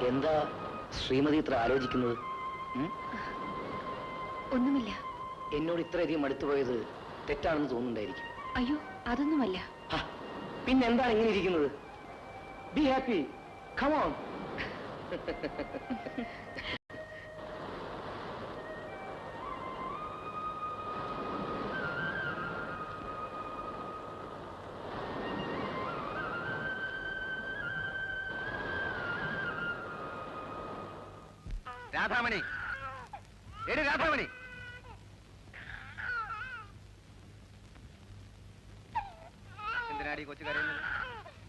എന്താ ശ്രീമതി ഇത്ര ആലോചിക്കുന്നത്? ഒന്നുമില്ല. എന്നോട് ഇത്രയധികം അടുത്തുപോയത് തെറ്റാണെന്ന് തോന്നുന്നുണ്ടായിരിക്കും. അയ്യോ, അതൊന്നുമല്ല. പിന്നെന്താണ് ഇങ്ങനെ ഇരിക്കുന്നത്? Be happy, come on. Radhamani, എടി രാധാമണി, എന്തിനാടി കൊച്ചു കരയുന്നത്?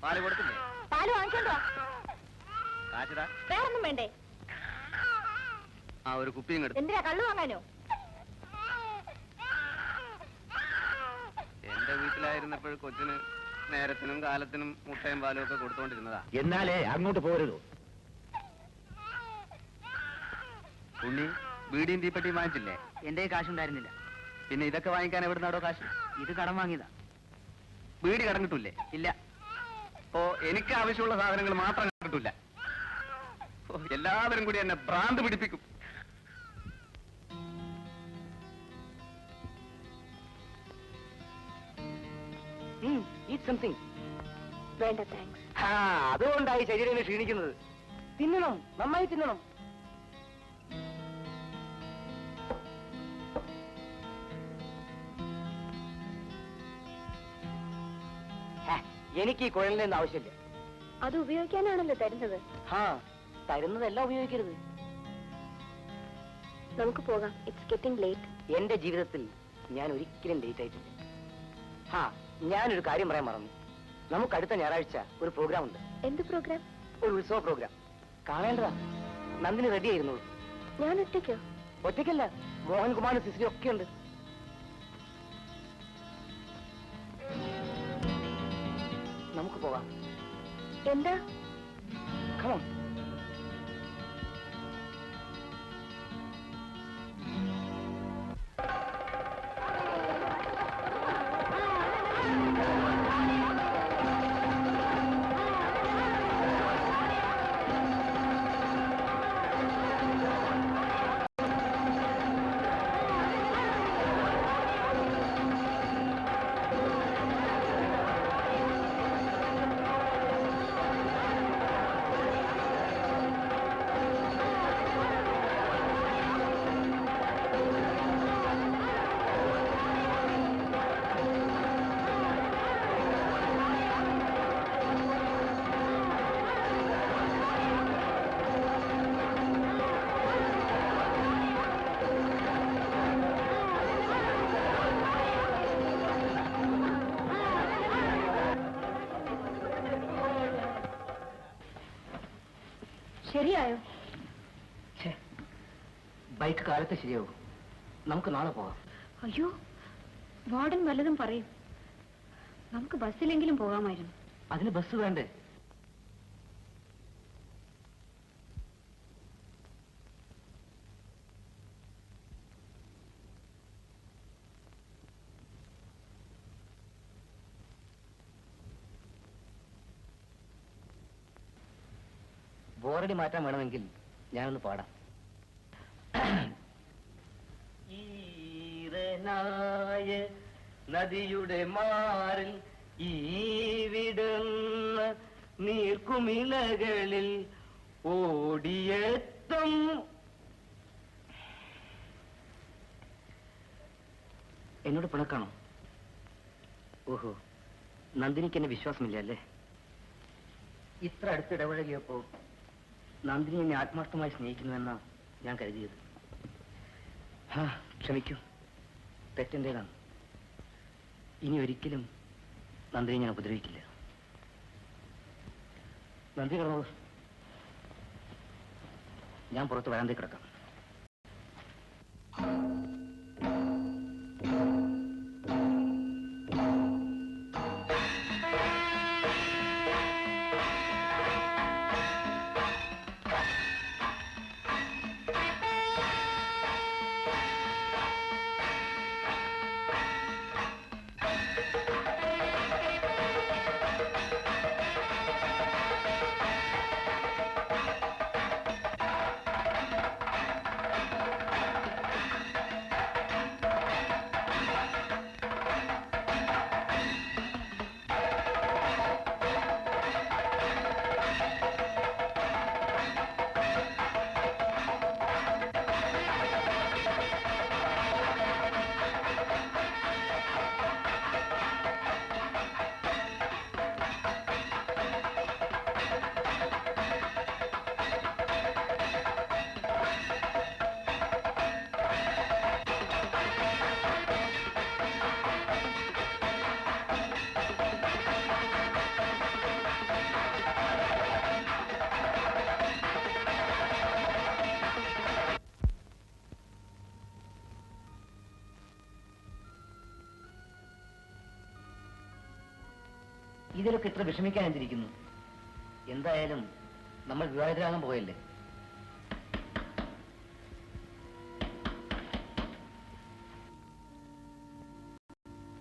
പാല് കൊടുത്തില്ലേ? പാല് വാങ്ങിച്ചോണ്ടോ? കാശിതാ. വേറൊന്നും വേണ്ടേ? ആ, ഒരു കുപ്പിയും എടുത്തു. എന്തിനാ, കള്ളു വാങ്ങാനോ? എന്റെ വീട്ടിലായിരുന്നപ്പോൾ കൊച്ചിന് നേരത്തിനും കാലത്തിനും മുട്ടയും പാലും ഒക്കെ കൊടുത്തോണ്ടിരുന്നതാ. എന്നാലേ അങ്ങോട്ട് പോരുതോ? ഉണ്ണി വീടിയും തീപ്പെട്ടിയും വാങ്ങിച്ചില്ലേ? എന്റെ കാശുണ്ടായിരുന്നില്ല. പിന്നെ ഇതൊക്കെ വാങ്ങിക്കാൻ എവിടുന്നാടോ കാശ്? ഇത് കടം വാങ്ങിയതാ. വീട് കടം കിട്ടൂലേ? ഇല്ല. ഓ, എനിക്ക് ആവശ്യമുള്ള സാധനങ്ങൾ മാത്രം കിട്ടൂല. എല്ലാവരും കൂടി എന്നെ ഭ്രാന്ത് പിടിപ്പിക്കും. വേണ്ട, താങ്ക്സ്. അതുകൊണ്ടായി ശരീരം ക്ഷീണിക്കുന്നത്. തിന്നണം, നന്നായി തിന്നണം. എനിക്ക് ഈ കുഴലിന്റെ ഒന്നും ആവശ്യമില്ല. അത് ഉപയോഗിക്കാനാണല്ലോ തരുന്നത്. തരുന്നതെല്ലാം ഉപയോഗിക്കരുത്. നമുക്ക് പോകാം. It's getting late. എന്റെ ജീവിതത്തിൽ ഞാൻ ഒരിക്കലും ലേറ്റ് ആയിട്ടില്ല. ഞാനൊരു കാര്യം പറയാൻ മറന്നു. നമുക്ക് അടുത്ത ഞായറാഴ്ച ഒരു പ്രോഗ്രാം ഉണ്ട്. എന്ത് പ്രോഗ്രാം? ഒരു ഉത്സവ പ്രോഗ്രാം. കാണേണ്ടതാ. നന്ദിനി റെഡി ആയിരുന്നുള്ളൂ. ഞാൻ ഒറ്റയ്ക്കോ? ഒറ്റയ്ക്കല്ല, മോഹൻകുമാറും സിസിലും ഒക്കെ ഉണ്ട്. നമുക്ക് പോകാം. എന്താ? Come on. ശരിയായോ? ബൈക്ക് കാലത്ത് ശരിയാവും. നമുക്ക് നാളെ പോകാം. അയ്യോ, വാർഡൻ വല്ലതും പറയും. നമുക്ക് ബസ്സിലെങ്കിലും പോകാമായിരുന്നു. അതിന് ബസ് വേണ്ടേ? ബോറടി മാറ്റാൻ വേണമെങ്കിൽ ഞാനൊന്ന് പാടാം. ഈരനായ നദിയുടെ മാറിൽ ഈ വിടുന്ന നീർക്കുമിളകളിൽ ഓടിയെത്തും. എന്നോട് പിണക്കാണോ? ഓഹോ, നന്ദിനിക്ക് എന്നെ വിശ്വാസമില്ല അല്ലേ? ഇത്ര അടുത്തിടപഴകിയപ്പോ നന്ദിനി എന്നെ ആത്മാർത്ഥമായി സ്നേഹിക്കുന്നുവെന്നാ ഞാൻ കരുതിയത്. ക്ഷമിക്കൂ, തെറ്റെന്റേതാണ്. ഇനി ഒരിക്കലും നന്ദിനി ഞാൻ ഉപദ്രവിക്കില്ല. നന്ദി കിടന്നോളൂ, ഞാൻ പുറത്ത് വരാന്തേ കിടക്കാം. ഇതിലൊക്കെ ഇത്ര വിഷമിക്കാൻ എന്തിരിക്കുന്നു? എന്തായാലും നമ്മൾ വിവാഹിതരാകാൻ പോയല്ലേ.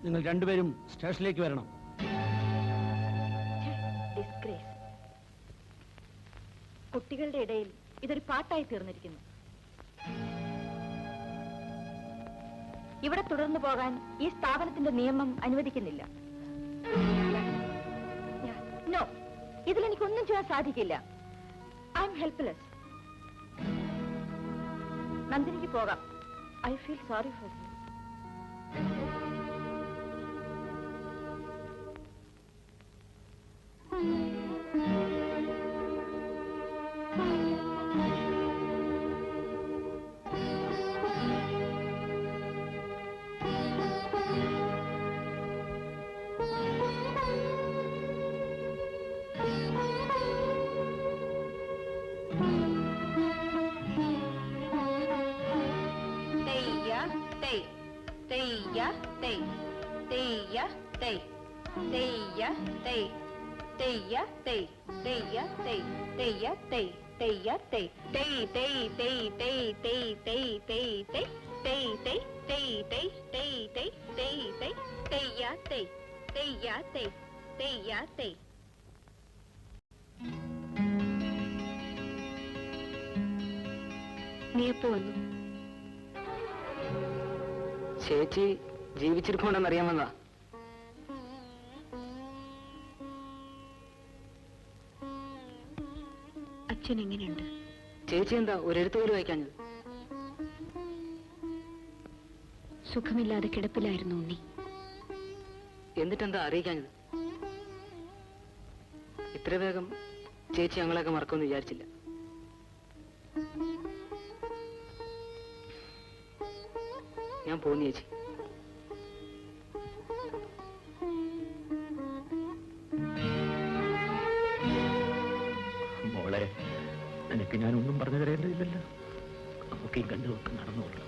നിങ്ങൾ രണ്ടുപേരും സ്റ്റേഷനിലേക്ക് വരണം. ഡിസ്ഗ്രേസ്. കുട്ടികളുടെ ഇടയിൽ ഇതൊരു പാട്ടായി തീർന്നിരിക്കുന്നു. ഇവിടെ തുടർന്നു പോകാൻ ഈ സ്ഥാപനത്തിന്റെ നിയമം അനുവദിക്കുന്നില്ല. നോ, ഇതിലെനിക്കൊന്നും ചെയ്യാൻ സാധിക്കില്ല. I M helpless. നന്ദിനിക്ക് പോകാം. I feel sorry for you. നീ എപ്പോ വന്നു? ചേച്ചി ജീവിച്ചിരിപ്പുണ്ടെന്ന് അറിയാമെന്നാ. അച്ഛൻ എങ്ങനെയുണ്ട്? ചേച്ചി എന്താ ഒരെഴുത്ത് പോലും വായിക്കാഞ്ഞത്? സുഖമില്ലാതെ കിടപ്പിലായിരുന്നു ഉണ്ണി. എന്നിട്ടെന്താ അറിയിക്കാഞ്ഞത്? ഇത്ര വേഗം ചേച്ചി ഞങ്ങളെയൊക്കെ മറക്കുമെന്ന് വിചാരിച്ചില്ല. ഞാൻ പോന്നു ചേച്ചി. മോളെ, നിനക്ക് ഞാനൊന്നും പറഞ്ഞു തരേണ്ടതില്ലല്ലോ. ഒക്കെ കണ്ടു നോക്ക് നടന്നോളൂ.